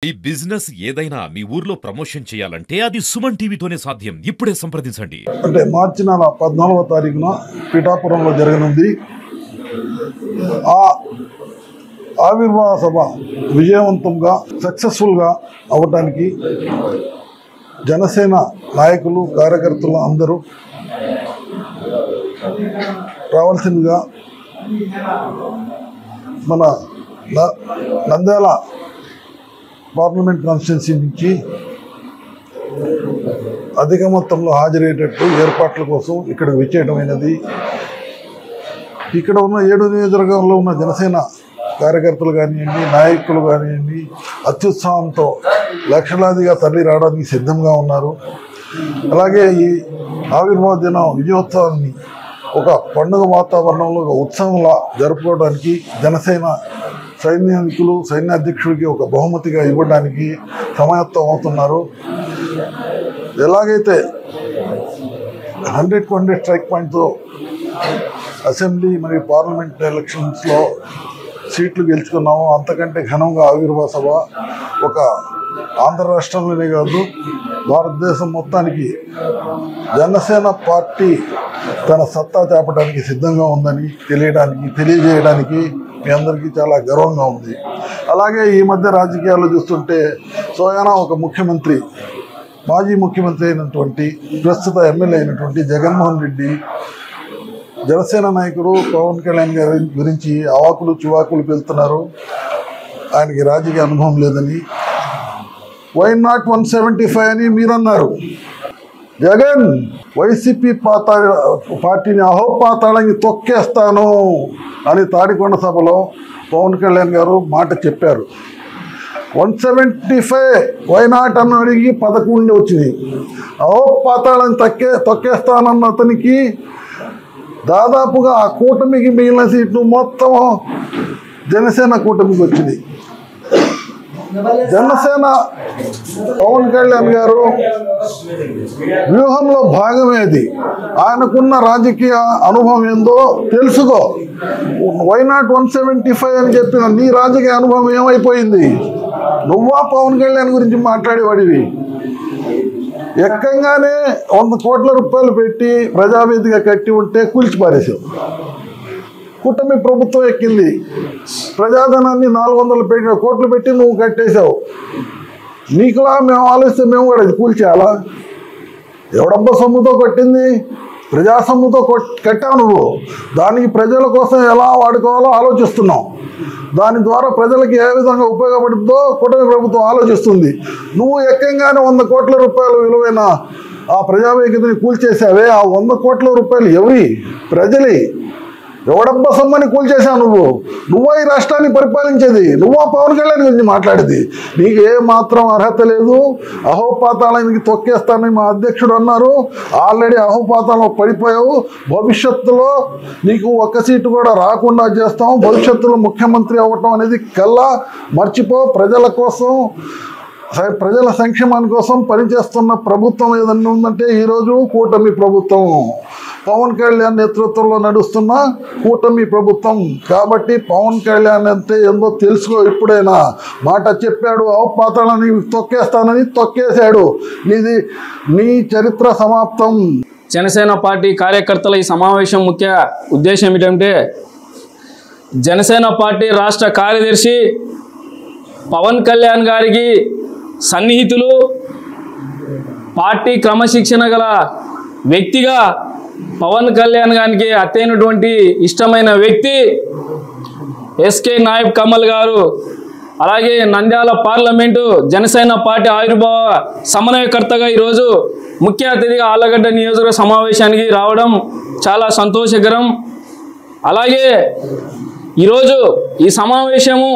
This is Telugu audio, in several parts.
ఈ బిజినెస్ ఏదైనా మీ ఊర్లో ప్రమోషన్ చేయాలంటే అది సుమన్ టీవీతోనే సాధ్యం. ఇప్పుడే సంప్రదించండి. అంటే మార్చి నెల 14వ తారీఖున పిఠాపురంలో జరగనుంది. ఆ ఆవిర్భావ సభ విజయవంతంగా సక్సెస్ఫుల్గా అవ్వటానికి జనసేన నాయకులు కార్యకర్తలు అందరూ రావాల్సిందిగా మన నంద్యాల పార్లమెంట్ కాన్స్టిట్యున్సీ నుంచి అధిక మొత్తంలో హాజరయ్యేటట్టు ఏర్పాట్ల కోసం ఇక్కడికి విచ్చేయడమైనది. ఇక్కడ ఉన్న 7 నియోజకవర్గాల్లో ఉన్న జనసేన కార్యకర్తలు కానివ్వండి, నాయకులు కానివ్వండి అత్యుత్సాహంతో లక్షలాదిగా తరలి రావడానికి సిద్ధంగా ఉన్నారు. అలాగే ఈ ఆవిర్భావ దిన విజయోత్సవాన్ని ఒక పండుగ వాతావరణంలో ఒక ఉత్సవంలా జరుపుకోవడానికి జనసేన సైనికులు సైన్యాధ్యక్షుడికి ఒక బహుమతిగా ఇవ్వడానికి సమాయత్తం అవుతున్నారు. ఎలాగైతే 100 స్ట్రైక్ పాయింట్తో అసెంబ్లీ మరియు పార్లమెంట్ ఎలక్షన్స్లో సీట్లు గెలుచుకున్నాము, అంతకంటే ఘనంగా ఆవిర్భావ సభ ఒక ఆంధ్ర రాష్ట్రంలోనే కాదు భారతదేశం మొత్తానికి జనసేన పార్టీ తన సత్తా చేపడానికి సిద్ధంగా ఉందని తెలియజేయడానికి మీ అందరికీ చాలా గర్వంగా ఉంది. అలాగే ఈ మధ్య రాజకీయాల్లో చూస్తుంటే సోయానా ఒక ముఖ్యమంత్రి, మాజీ ముఖ్యమంత్రి అయినటువంటి ప్రస్తుత ఎమ్మెల్యే అయినటువంటి జగన్మోహన్ రెడ్డి జనసేన నాయకుడు పవన్ కళ్యాణ్ గారి గురించి అవాకులు చివాకులు పెళ్తున్నారు. ఆయనకి రాజకీయ అనుభవం లేదని, వై నాట్ 175 అని మీరన్నారు. జగన్ వైసీపీ పార్టీని అహోపాతాళానికి తొక్కేస్తాను అని తాడికొండ సభలో పవన్ కళ్యాణ్ గారు మాట చెప్పారు. 175 వై నాట్ అని అడిగి 11 వచ్చింది. అహోపాతాళాన్ని తొక్కేస్తానన్న అతనికి దాదాపుగా ఆ కూటమికి మిగిలిన సీట్లు మొత్తం జనసేన కూటమికి వచ్చింది. జనసేన పవన్ కళ్యాణ్ గారు వ్యూహంలో భాగమేది. ఆయనకున్న రాజకీయ అనుభవం ఏందో తెలుసుకో. వై నాట్ 175 అని చెప్పిన నీ రాజకీయ అనుభవం ఏమైపోయింది? నువ్వా పవన్ కళ్యాణ్ గురించి మాట్లాడేవాడివి? ఎక్కంగానే 100 కోట్ల రూపాయలు పెట్టి ప్రజావేదిక కట్టి ఉంటే కూల్చిపారేసావు. కూటమి ప్రభుత్వం ఎక్కింది, ప్రజాధనాన్ని 400 కోట్లు పెట్టి నువ్వు కట్టేశావు. నీకులా మేము ఆలోచిస్తే మేము కూడా అది కూల్చేయాలా? ఎవడబ్బా సొమ్ముతో కట్టింది? ప్రజా సొమ్ముతో కట్టావు నువ్వు. దానికి ప్రజల కోసం ఎలా వాడుకోవాలో ఆలోచిస్తున్నావు. దాని ద్వారా ప్రజలకి ఏ విధంగా ఉపయోగపడుతుందో కూటమి ప్రభుత్వం ఆలోచిస్తుంది. నువ్వు ఎక్కంగానే 100 కోట్ల రూపాయలు విలువైన ఆ ప్రజావేదికని కూల్చేసావే. ఆ 100 కోట్ల రూపాయలు ఎవరి? ప్రజలే. ఎవడబ్బా సొమ్మని కూల్చేసావు నువ్వు. నువ్వా ఈ రాష్ట్రాన్ని పరిపాలించేది? నువ్వా పవన్ కళ్యాణ్ గురించి మాట్లాడేది? నీకు ఏ మాత్రం అర్హత లేదు. అహోపాతాళానికి తొక్కేస్తానని మా అధ్యక్షుడు అన్నారు. ఆల్రెడీ అహోపాతాళంలో పడిపోయావు. భవిష్యత్తులో నీకు ఒక్క సీటు కూడా రాకుండా చేస్తాం. భవిష్యత్తులో ముఖ్యమంత్రి అవ్వటం అనేది కల్లా మర్చిపో. ప్రజల కోసం, ప్రజల సంక్షేమాని కోసం పనిచేస్తున్న ప్రభుత్వం ఏదన్నా ఉందంటే ఈరోజు కూటమి ప్రభుత్వం, పవన్ కళ్యాణ్ నేతృత్వంలో నడుస్తున్న కూటమి ప్రభుత్వం. కాబట్టి పవన్ కళ్యాణ్ అంటే ఏందో తెలుసుకో. ఇప్పుడైనా మాట చెప్పాడు, అవపాతాలని తొక్కేస్తానని తొక్కేశాడు. నీ చరిత్ర సమాప్తం. జనసేన పార్టీ కార్యకర్తల ఈ సమావేశం ముఖ్య ఉద్దేశం ఏమిటంటే, జనసేన పార్టీ రాష్ట్ర కార్యదర్శి పవన్ కళ్యాణ్ గారికి సన్నిహితులు, పార్టీ క్రమశిక్షణ గల వ్యక్తిగా పవన్ కళ్యాణ్ గారికి అత్తైనటువంటి ఇష్టమైన వ్యక్తి ఎస్కే నాయబ్ కమల్ గారు, అలాగే నంద్యాల పార్లమెంటు జనసేన పార్టీ ఆవిర్భావ సమన్వయకర్తగా ఈరోజు ముఖ్య అతిథిగా ఆళ్లగడ్డ నియోజకవర్గ సమావేశానికి రావడం చాలా సంతోషకరం. అలాగే ఈరోజు ఈ సమావేశము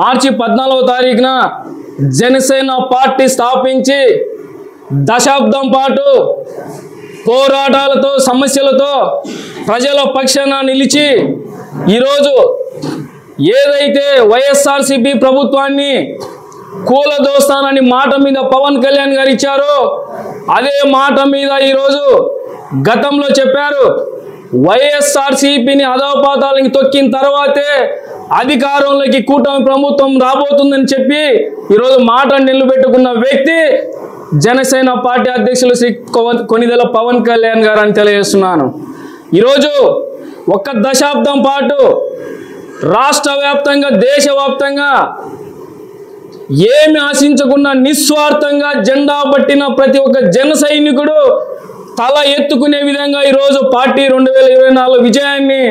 మార్చి 14వ తారీఖున జనసేన పార్టీ స్థాపించి దశాబ్దం పాటు పోరాటాలతో సమస్యలతో ప్రజల పక్షాన నిలిచి ఈరోజు ఏదైతే వైఎస్ఆర్సీపీ ప్రభుత్వాన్ని కూలదోస్తానని మాట మీద పవన్ కళ్యాణ్ గారు ఇచ్చారో అదే మాట మీద ఈరోజు గతంలో చెప్పారు. వైఎస్ఆర్సీపీని అధోపాతాలకి తొక్కిన తర్వాతే అధికారంలోకి కూటమి ప్రభుత్వం రాబోతుందని చెప్పి ఈరోజు మాట నిలబెట్టుకున్న వ్యక్తి జనసేన పార్టీ అధ్యక్షులు శ్రీ కొణిదెల పవన్ కళ్యాణ్ గారు అని తెలియజేస్తున్నాను. ఈరోజు ఒక్క దశాబ్దం పాటు రాష్ట్ర వ్యాప్తంగా దేశవ్యాప్తంగా ఏమి ఆశించకుండా నిస్వార్థంగా జెండా పట్టిన ప్రతి ఒక్క జన సైనికుడు తల ఎత్తుకునే విధంగా ఈరోజు పార్టీ 2024 విజయాన్ని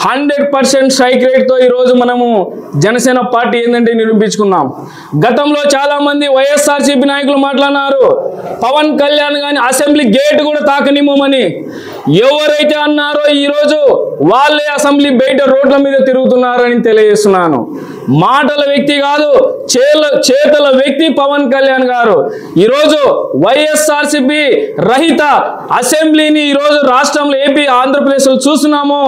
100% స్ట్రైక్ రేట్తో ఈరోజు మనము జనసేన పార్టీ ఏంటంటే నిరూపించుకున్నాం. గతంలో చాలామంది వైఎస్ఆర్సీపీ నాయకులు మాట్లాడినారు, పవన్ కళ్యాణ్ గాని అసెంబ్లీ గేట్ కూడా తాకనిమ్మని. ఎవరైతే అన్నారో ఈరోజు వాళ్ళే అసెంబ్లీ బయట రోడ్ల మీద తిరుగుతున్నారని తెలియజేస్తున్నాను. మాటల వ్యక్తి కాదు, చేతల వ్యక్తి పవన్ కళ్యాణ్ గారు. ఈరోజు వైఎస్ఆర్సీపీ రహిత అసెంబ్లీని ఈరోజు రాష్ట్రంలో ఏపీ ఆంధ్రప్రదేశ్లో చూస్తున్నాము.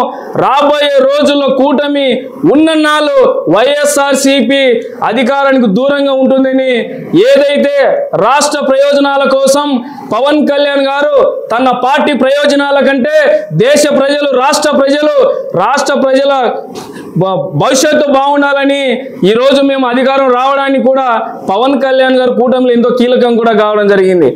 రాబోయే రోజుల్లో కూటమి ఉన్నన్నాళ్ళు వైఎస్ఆర్సీపీ అధికారానికి దూరంగా ఉంటుందని, ఏదైతే రాష్ట్ర ప్రయోజనాల కోసం పవన్ కళ్యాణ్ గారు తన పార్టీ ప్రయోజనాల కంటే దేశ ప్రజలు రాష్ట్ర ప్రజల భవిష్యత్తు బాగుండాలని ఈరోజు మేము అధికారం రావడానికి కూడా పవన్ కళ్యాణ్ గారు కూటమిలో ఎంతో కీలకం కూడా కావడం జరిగింది.